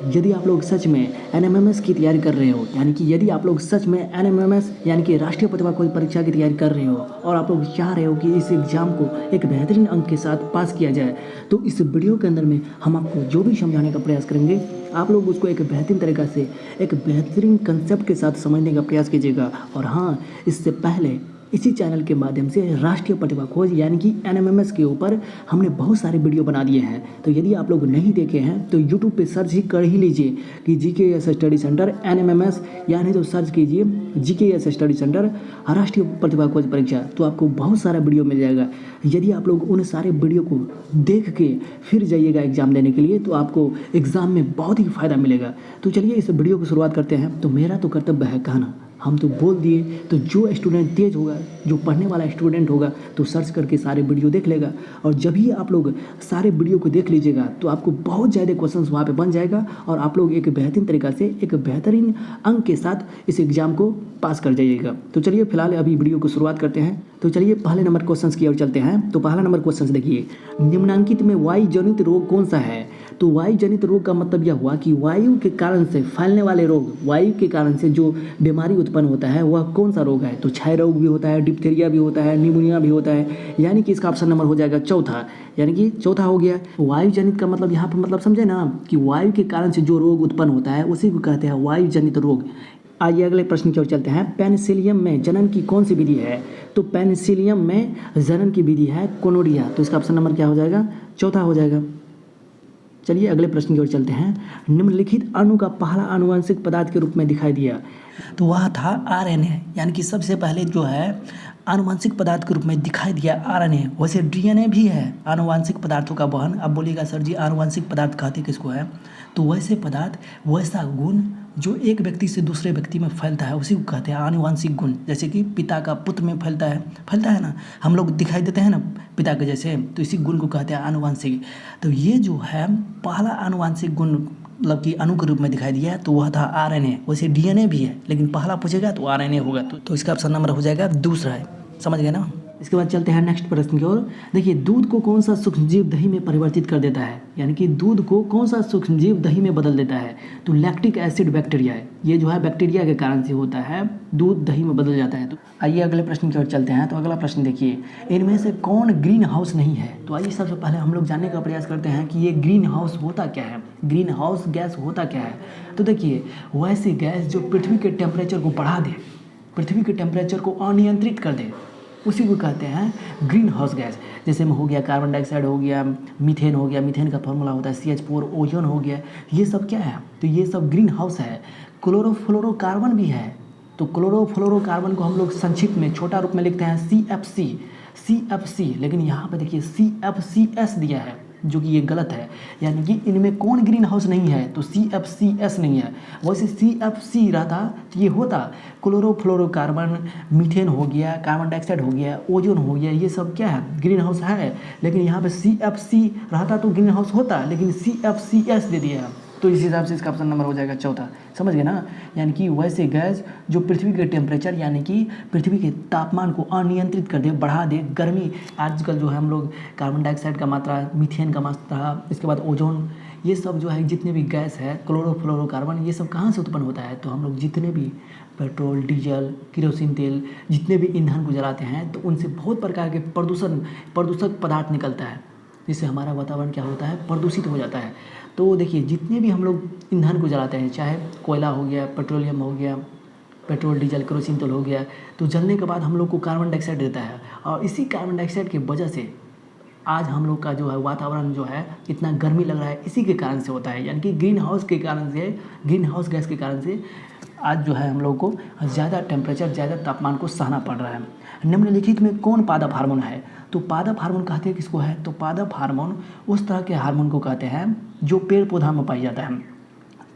यदि आप लोग सच में एनएमएमएस की तैयारी कर रहे हो, यानी कि यदि आप लोग सच में एनएमएमएस यानी कि राष्ट्रीय प्रतिभा खोज परीक्षा की तैयारी कर रहे हो और आप लोग चाह रहे हो कि इस एग्ज़ाम को एक बेहतरीन अंक के साथ पास किया जाए, तो इस वीडियो के अंदर में हम आपको जो भी समझाने का प्रयास करेंगे, आप लोग उसको एक बेहतरीन तरीक़ा से, एक बेहतरीन कंसेप्ट के साथ समझने का प्रयास कीजिएगा। और हाँ, इससे पहले इसी चैनल के माध्यम से राष्ट्रीय प्रतिभा खोज यानी कि एनएमएमएस के ऊपर हमने बहुत सारे वीडियो बना दिए हैं। तो यदि आप लोग नहीं देखे हैं तो यूट्यूब पे सर्च ही कर ही लीजिए कि जीकेएस स्टडी सेंटर एनएमएमएस, यानी तो सर्च कीजिए जीकेएस स्टडी सेंटर राष्ट्रीय प्रतिभा खोज परीक्षा, तो आपको बहुत सारा वीडियो मिल जाएगा। यदि आप लोग उन सारे वीडियो को देख के फिर जाइएगा एग्ज़ाम देने के लिए, तो आपको एग्ज़ाम में बहुत ही फ़ायदा मिलेगा। तो चलिए इस वीडियो की शुरुआत करते हैं। तो मेरा तो कर्तव्य है कहना, हम तो बोल दिए, तो जो स्टूडेंट तेज़ होगा, जो पढ़ने वाला स्टूडेंट होगा, तो सर्च करके सारे वीडियो देख लेगा। और जब ही आप लोग सारे वीडियो को देख लीजिएगा तो आपको बहुत ज़्यादा क्वेश्चंस वहाँ पे बन जाएगा और आप लोग एक बेहतरीन तरीक़ा से, एक बेहतरीन अंक के साथ इस एग्ज़ाम को पास कर जाइएगा। तो चलिए फिलहाल अभी वीडियो को शुरुआत करते हैं। तो चलिए पहले नंबर क्वेश्चन की ओर चलते हैं। तो पहला नंबर क्वेश्चन देखिए, निम्नांकित में वायु जनित रोग कौन सा है? तो वायु जनित रोग का मतलब यह हुआ कि वायु के कारण से फैलने वाले रोग, वायु के कारण से जो बीमारी उत्पन्न होता है वह कौन सा रोग है? तो क्षय रोग भी होता है, डिप्थीरिया भी होता है, निमोनिया भी होता है, यानी कि इसका ऑप्शन नंबर हो जाएगा चौथा, यानी कि चौथा हो गया। वायु जनित का मतलब यहाँ पर मतलब समझे ना कि वायु के कारण से जो रोग उत्पन्न होता है उसी को कहते हैं वायु जनित रोग। आइए अगले प्रश्न की ओर चलते हैं। पेनिसिलियम में जनन की कौन सी विधि है? तो पेनिसिलियम में जनन की विधि है कोनोडिया, तो इसका ऑप्शन नंबर क्या हो जाएगा? चौथा हो जाएगा। चलिए अगले प्रश्न की ओर चलते हैं। निम्नलिखित अणु का पहला आनुवंशिक पदार्थ के रूप में दिखाई दिया, तो वह था आरएनए, यानी कि सबसे पहले जो है आनुवंशिक पदार्थ के रूप में दिखाई दिया आरएनए। वैसे डीएनए भी है आनुवंशिक पदार्थों का वहन। अब बोलिएगा सर जी आनुवंशिक पदार्थ कहते किसको है? तो वैसे पदार्थ, वैसा गुण जो एक व्यक्ति से दूसरे व्यक्ति में फैलता है उसी को कहते हैं आनुवंशिक गुण। जैसे कि पिता का पुत्र में फैलता है ना, हम लोग दिखाई देते हैं ना पिता के जैसे, तो इसी गुण को कहते हैं आनुवंशिक। तो ये जो है पहला आनुवंशिक गुण मतलब कि अणु के रूप में दिखाई दिया, तो वह था आरएनए। वैसे डीएनए भी है लेकिन पहला पूछेगा तो आरएनए होगा, तो इसका ऑप्शन नंबर हो जाएगा दूसरा है। समझ गए ना? इसके बाद चलते हैं नेक्स्ट प्रश्न की ओर। देखिए, दूध को कौन सा सूक्ष्मजीव दही में परिवर्तित कर देता है? यानी कि दूध को कौन सा सूक्ष्मजीव दही में बदल देता है? तो लैक्टिक एसिड बैक्टीरिया है। ये जो है बैक्टीरिया के कारण से होता है, दूध दही में बदल जाता है। तो आइए अगले प्रश्न की ओर चलते हैं। तो अगला प्रश्न देखिए, इनमें से कौन ग्रीन हाउस नहीं है? तो आइए सबसे पहले हम लोग जानने का प्रयास करते हैं कि ये ग्रीन हाउस होता क्या है, ग्रीन हाउस गैस होता क्या है। तो देखिए, वैसी गैस जो पृथ्वी के टेम्परेचर को बढ़ा दे, पृथ्वी के टेम्परेचर को अनियंत्रित कर दे, उसी को कहते हैं ग्रीन हाउस गैस। जैसे में हो गया कार्बन डाइऑक्साइड हो गया, मीथेन हो गया, मीथेन का फॉर्मूला होता है CH4, ओजोन हो गया, ये सब क्या है? तो ये सब ग्रीन हाउस है। क्लोरोफ्लोरोकार्बन भी है। तो क्लोरोफ्लोरोकार्बन को हम लोग संक्षिप्त में छोटा रूप में लिखते हैं CFC, लेकिन यहाँ पे देखिए CFCS दिया है, जो कि ये गलत है। यानी कि इनमें कौन ग्रीन हाउस नहीं है? तो CFCS नहीं है। वैसे CFC रहता तो ये होता क्लोरोफ्लोरोकार्बन, मीथेन हो गया, कार्बन डाइऑक्साइड हो गया, ओजोन हो गया, ये सब क्या है? ग्रीन हाउस है। लेकिन यहाँ पे CFC रहता तो ग्रीन हाउस होता, लेकिन CFCS दे दिया, तो इस हिसाब से इसका ऑप्शन नंबर हो जाएगा चौथा। समझ गए ना? यानी कि वैसे गैस जो पृथ्वी के टेम्परेचर यानी कि पृथ्वी के तापमान को अनियंत्रित कर दे, बढ़ा दे, गर्मी। आजकल जो है हम लोग कार्बन डाइऑक्साइड का मात्रा, मीथेन का मात्रा, इसके बाद ओजोन, ये सब जो है जितने भी गैस है, क्लोरोफ्लोरोकार्बन, ये सब कहाँ से उत्पन्न होता है? तो हम लोग जितने भी पेट्रोल, डीजल, केरोसिन तेल, जितने भी ईंधन को जलाते हैं, तो उनसे बहुत प्रकार के प्रदूषक पदार्थ निकलता है, जिससे हमारा वातावरण क्या होता है? प्रदूषित हो जाता है। तो देखिए, जितने भी हम लोग ईंधन को जलाते हैं, चाहे कोयला हो गया, पेट्रोलियम हो गया, पेट्रोल, डीजल, केरोसिन तेल हो गया, तो जलने के बाद हम लोग को कार्बन डाइऑक्साइड देता है। और इसी कार्बन डाइऑक्साइड की वजह से आज हम लोग का जो है वातावरण जो है इतना गर्मी लग रहा है, इसी के कारण से होता है। यानी कि ग्रीन हाउस के कारण से, ग्रीन हाउस गैस के कारण से आज जो है हम लोग को ज़्यादा टेम्परेचर, ज़्यादा तापमान को सहना पड़ रहा है। निम्नलिखित में कौन पादप हार्मोन है? तो पादप हार्मोन कहते हैं किसको है? तो पादप हार्मोन उस तरह के हार्मोन को कहते हैं जो पेड़ पौधा में पाई जाता है।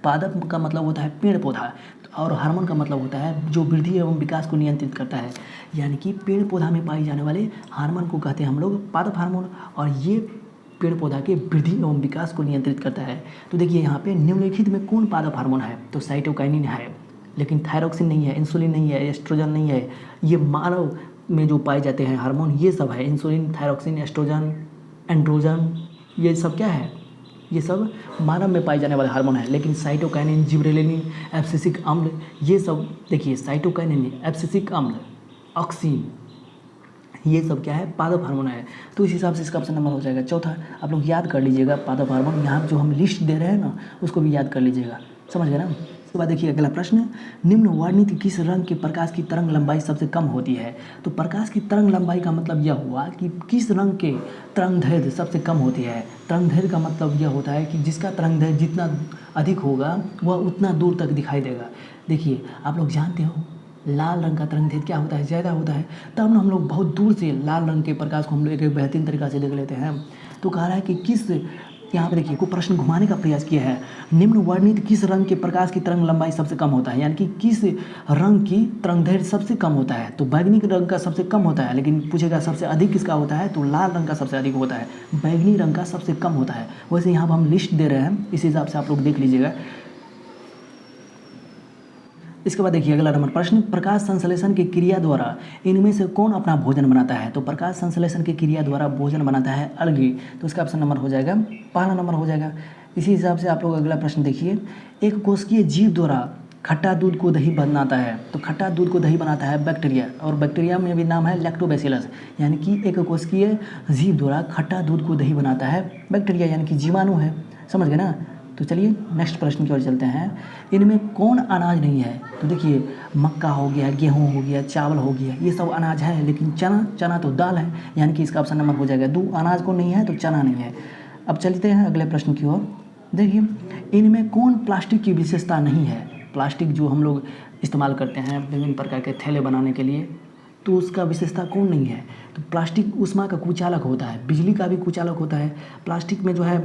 पादप का मतलब होता है पेड़ पौधा, और हार्मोन का मतलब होता है जो वृद्धि एवं विकास को नियंत्रित करता है। यानी कि पेड़ पौधा में पाई जाने वाले हार्मोन को कहते हैं हम लोग पादप हार्मोन, और ये पेड़ पौधा के वृद्धि एवं विकास को नियंत्रित करता है। तो देखिए यहाँ पे निम्नलिखित में कौन पादप हार्मोन है? तो साइटोकाइनिन है, लेकिन थायरोक्सिन नहीं है, इंसुलिन नहीं है, एस्ट्रोजन नहीं है। ये मानव में जो पाए जाते हैं हार्मोन, ये सब है। इंसुलिन, थायरोक्सिन, एस्ट्रोजन, एंड्रोजन, ये सब क्या है? ये सब मानव में पाए जाने वाले हार्मोन है। लेकिन साइटोकाइनिन, जिबरेलिन, एब्सिसिक अम्ल, ये सब देखिए साइटोकाइनिन, एब्सिसिक अम्ल, ऑक्सीन, ये सब क्या है, पादप हार्मोन है। तो इस हिसाब से इसका ऑप्शन नंबर हो जाएगा चौथा। आप लोग याद कर लीजिएगा पादप हार्मोन, यहाँ जो हम लिस्ट दे रहे हैं ना उसको भी याद कर लीजिएगा, समझ गए ना। उसके बाद देखिए अगला प्रश्न, निम्न वर्णित किस रंग के प्रकाश की तरंग लंबाई सबसे कम होती है। तो प्रकाश की तरंग लंबाई का मतलब यह हुआ कि किस रंग के तरंगदैर्घ्य सबसे कम होती है। तरंगदैर्घ्य का मतलब यह होता है कि जिसका तरंगदैर्घ्य जितना अधिक होगा वह उतना दूर तक दिखाई देगा। देखिए आप लोग जानते हो लाल रंग का तरंगदैर्घ्य क्या होता है, ज़्यादा होता है, तब ना हम लोग बहुत दूर से लाल रंग के प्रकाश को हम लोग एक बेहतरीन तरीक़ा से देख लेते हैं। तो कह रहा है कि किस, यहाँ पे देखिए कोई प्रश्न घुमाने का प्रयास किया है, निम्न वर्णित किस रंग के प्रकाश की तरंग लंबाई सबसे कम होता है, यानी कि किस रंग की तरंगदैर्घ्य सबसे कम होता है। तो बैगनी रंग का सबसे कम होता है, लेकिन पूछेगा सबसे अधिक किसका होता है, तो लाल रंग का सबसे अधिक होता है, बैगनी रंग का सबसे कम होता है। वैसे यहाँ पर हम लिस्ट दे रहे हैं, इस हिसाब से आप लोग देख लीजिएगा। इसके बाद देखिए अगला नंबर प्रश्न, प्रकाश संश्लेषण की क्रिया द्वारा इनमें से कौन अपना भोजन बनाता है। तो प्रकाश संश्लेषण की क्रिया द्वारा भोजन बनाता है अलगी। तो इसका ऑप्शन नंबर हो जाएगा पहला नंबर हो जाएगा। इसी हिसाब से आप लोग अगला प्रश्न देखिए, एक कोशिकीय जीव द्वारा खट्टा दूध को दही बनाता है। तो खट्टा दूध को दही बनाता है बैक्टीरिया, और बैक्टीरिया में भी नाम है लैक्टोबैसिलस, यानी कि एक कोशिकीय जीव द्वारा खट्टा दूध को दही बनाता है बैक्टीरिया, यानी कि जीवाणु है, समझ गए ना। तो चलिए नेक्स्ट प्रश्न की ओर चलते हैं, इनमें कौन अनाज नहीं है। तो देखिए मक्का हो गया, गेहूं हो गया, चावल हो गया, ये सब अनाज है, लेकिन चना तो दाल है, यानी कि इसका ऑप्शन नंबर हो जाएगा 2। अनाज को नहीं है तो चना नहीं है। अब चलते हैं अगले प्रश्न की ओर। देखिए इनमें कौन प्लास्टिक की विशेषता नहीं है। प्लास्टिक जो हम लोग इस्तेमाल करते हैं विभिन्न प्रकार के थैले बनाने के लिए, तो उसका विशेषता कौन नहीं है। तो प्लास्टिक ऊष्मा का कुचालक होता है, बिजली का भी कुचालक होता है। प्लास्टिक में जो है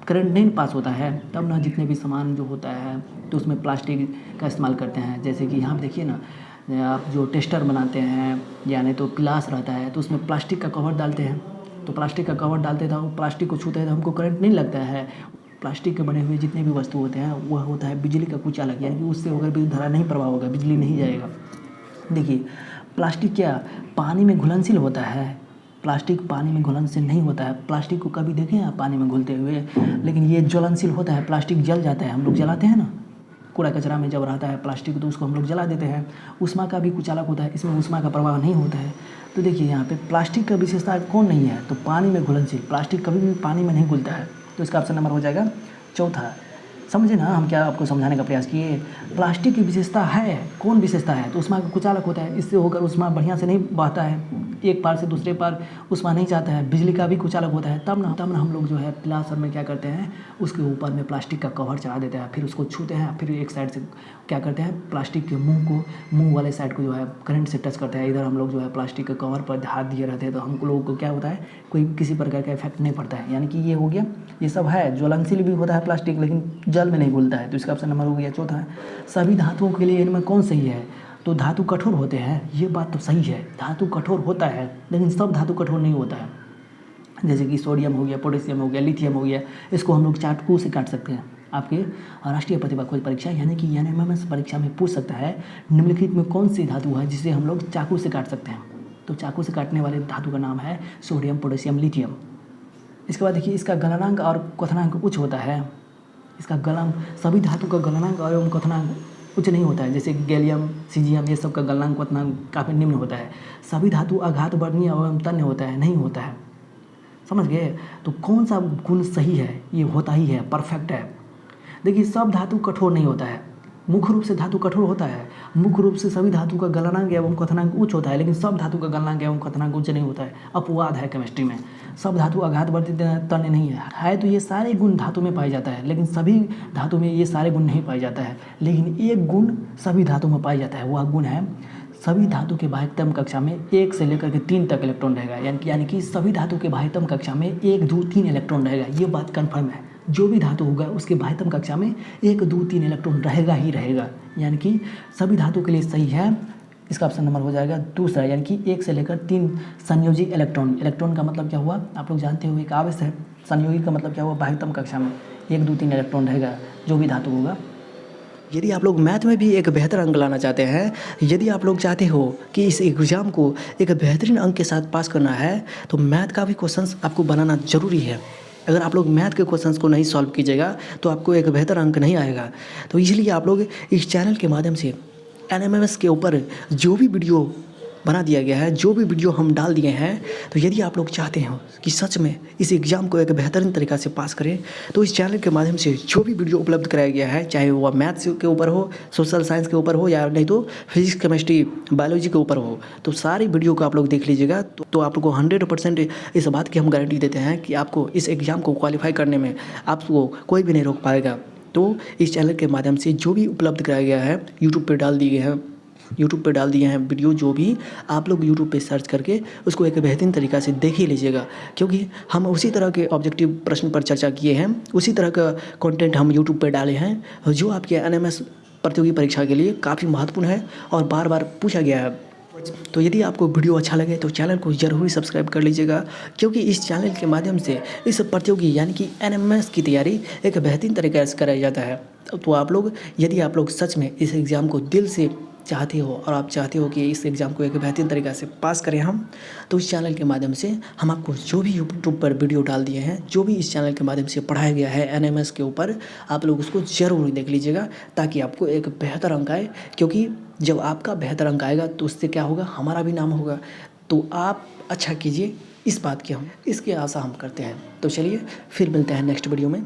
करंट नहीं पास होता है, तब ना जितने भी सामान जो होता है तो उसमें प्लास्टिक का इस्तेमाल करते हैं। जैसे कि यहाँ पे देखिए ना, आप जो टेस्टर बनाते हैं या नहीं तो प्लास रहता है तो उसमें प्लास्टिक का कवर डालते हैं। तो प्लास्टिक का कवर डालते थे, प्लास्टिक को छूते हैं तो हमको करंट नहीं लगता है। प्लास्टिक के बने हुए जितने भी वस्तु होते हैं वह होता है बिजली का कुचालक, यानी कि उससे अगर विद्युत धारा नहीं प्रवाह होगा, बिजली नहीं जाएगा। देखिए प्लास्टिक क्या पानी में घुलनशील होता है, प्लास्टिक पानी में घुलनशील नहीं होता है। प्लास्टिक को कभी देखें आप पानी में घुलते हुए, लेकिन ये ज्वलनशील होता है। प्लास्टिक जल जाता है, हम लोग जलाते हैं ना, कूड़ा कचरा में जब रहता है प्लास्टिक तो उसको हम लोग जला देते हैं। ऊष्मा का भी कुचालक होता है, इसमें ऊष्मा का प्रवाह नहीं होता है। तो देखिए यहाँ पे प्लास्टिक का विशेषता कौन नहीं है, तो पानी में घुलनशील, प्लास्टिक कभी भी पानी में नहीं घुलता है। तो इसका ऑप्शन नंबर हो जाएगा चौथा। समझे ना हम क्या आपको समझाने का प्रयास किए। प्लास्टिक की विशेषता है, कौन विशेषता है, तो ऊष्मा का कुचालक होता है, इससे होकर ऊष्मा बढ़िया से नहीं बहता है, एक पार से दूसरे पार ऊष्मा नहीं जाता है। बिजली का भी कुचालक होता है, तब ना हम लोग जो है प्लास्टर में क्या करते हैं, उसके ऊपर में प्लास्टिक का कवर चढ़ा देते हैं, फिर उसको छूते हैं, फिर एक साइड से क्या करते हैं, प्लास्टिक के मुंह वाले साइड को जो है करंट से टच करते हैं। इधर हम लोग जो है प्लास्टिक के कवर पर हाथ दिए रहते हैं, तो हम लोगों को क्या होता है, कोई किसी प्रकार का इफेक्ट नहीं पड़ता है। यानी कि ये हो गया, ये सब है, ज्वलनशील भी होता है प्लास्टिक, लेकिन जल में नहीं घुलता है। तो इसका ऑप्शन नंबर हो गया चौथा। सभी धातुओं के लिए इनमें कौन सही है, तो धातु कठोर होते हैं, ये बात तो सही है, धातु कठोर होता है, लेकिन सब धातु कठोर नहीं होता है। जैसे कि सोडियम हो गया, पोटेशियम हो गया, लिथियम हो गया, इसको हम लोग चाकू से काट सकते हैं। आपके राष्ट्रीय प्रतिभा खोज परीक्षा यानी कि एनएमएमएस परीक्षा में पूछ सकता है, निम्नलिखित में कौन सी धातु है जिसे हम लोग चाकू से काट सकते हैं। तो चाकू से काटने वाले धातु का नाम है सोडियम, पोटेशियम, लिथियम। इसके बाद देखिए इसका गलनांक और क्वथनांक उच्च होता है। इसका सभी धातु का गलनांक और क्वथनांक उच्च नहीं होता है। जैसे गैलियम, सीजियम, ये सब का गलनांक क्वथनांक काफ़ी निम्न होता है। सभी धातु आघात वर्णीय एवं तन्य होता है, नहीं होता है, समझ गए। तो कौन सा गुण सही है, ये होता ही है, परफेक्ट है। देखिए सब धातु कठोर नहीं होता है, मुख्य रूप से धातु कठोर होता है। मुख्य रूप से सभी धातु का गलनांक एवं क्वथनांक उच्च होता है, लेकिन सब धातु का गलनांक एवं क्वथनांक उच्च नहीं होता है। अपवाद है केमिस्ट्री में, सब धातु आघात वर्धित तन्य नहीं है तो ये सारे गुण धातु में पाया जाता है, लेकिन सभी धातु में ये सारे गुण नहीं पाया जाता है। लेकिन एक गुण सभी धातु में पाया जाता है, वह गुण है सभी धातु के बाह्यतम कक्षा में 1 से लेकर के 3 तक इलेक्ट्रॉन रहेगा। यानी कि सभी धातु के बाह्यतम कक्षा में 1, 2, 3 इलेक्ट्रॉन रहेगा। ये बात कन्फर्म है, जो भी धातु होगा उसके बाह्यतम कक्षा में 1, 2, 3 इलेक्ट्रॉन रहेगा ही रहेगा। यानी कि सभी धातु के लिए सही है। इसका ऑप्शन नंबर हो जाएगा दूसरा, यानी कि 1 से लेकर 3 संयोजी इलेक्ट्रॉन। इलेक्ट्रॉन का मतलब क्या हुआ, आप लोग जानते हो, एक आवेश है। संयोगी का मतलब क्या हुआ, बाह्यतम कक्षा में 1, 2, 3 इलेक्ट्रॉन रहेगा जो भी धातु होगा। यदि आप लोग मैथ में भी एक बेहतर अंक लाना चाहते हैं, यदि आप लोग चाहते हो कि इस एग्ज़ाम को एक बेहतरीन अंक के साथ पास करना है, तो मैथ का भी क्वेश्चंस आपको बनाना ज़रूरी है। अगर आप लोग मैथ के क्वेश्चंस को नहीं सॉल्व कीजिएगा तो आपको एक बेहतर अंक नहीं आएगा। तो इसलिए आप लोग इस चैनल के माध्यम से एनएमएमएस के ऊपर जो भी वीडियो बना दिया गया है, जो भी वीडियो हम डाल दिए हैं, तो यदि आप लोग चाहते हो कि सच में इस एग्ज़ाम को एक बेहतरीन तरीक़ा से पास करें, तो इस चैनल के माध्यम से जो भी वीडियो उपलब्ध कराया गया है, चाहे वह मैथ्स के ऊपर हो, सोशल साइंस के ऊपर हो, या नहीं तो फिजिक्स, केमिस्ट्री, बायोलॉजी के ऊपर हो, तो सारी वीडियो को आप लोग देख लीजिएगा। तो आप लोग को 100% इस बात की हम गारंटी देते हैं कि आपको इस एग्ज़ाम को क्वालिफाई करने में आपको कोई भी नहीं रोक पाएगा। तो इस चैनल के माध्यम से जो भी उपलब्ध कराया गया है, यूट्यूब पे डाल दिए हैं वीडियो, जो भी आप लोग यूट्यूब पे सर्च करके उसको एक बेहतरीन तरीक़ा से देख ही लीजिएगा, क्योंकि हम उसी तरह के ऑब्जेक्टिव प्रश्न पर चर्चा किए हैं, उसी तरह का कंटेंट हम यूट्यूब पे डाले हैं जो आपके एनएमएस प्रतियोगी परीक्षा के लिए काफ़ी महत्वपूर्ण है और बार बार पूछा गया है। तो यदि आपको वीडियो अच्छा लगे तो चैनल को ज़रूर सब्सक्राइब कर लीजिएगा, क्योंकि इस चैनल के माध्यम से इस प्रतियोगी यानी कि एनएमएस की तैयारी एक बेहतरीन तरीके से कराया जाता है। तो आप लोग, यदि आप लोग सच में इस एग्ज़ाम को दिल से चाहते हो और आप चाहते हो कि इस एग्ज़ाम को एक बेहतरीन तरीक़ा से पास करें हम, तो इस चैनल के माध्यम से हम आपको जो भी यूट्यूब पर वीडियो डाल दिए हैं, जो भी इस चैनल के माध्यम से पढ़ाया गया है एनएमएस के ऊपर, आप लोग उसको ज़रूर देख लीजिएगा ताकि आपको एक बेहतर अंक आए। क्योंकि जब आपका बेहतर अंक आएगा तो उससे क्या होगा, हमारा भी नाम होगा। तो आप अच्छा कीजिए, इस बात की हम इसकी आशा हम करते हैं। तो चलिए फिर मिलते हैं नेक्स्ट वीडियो में।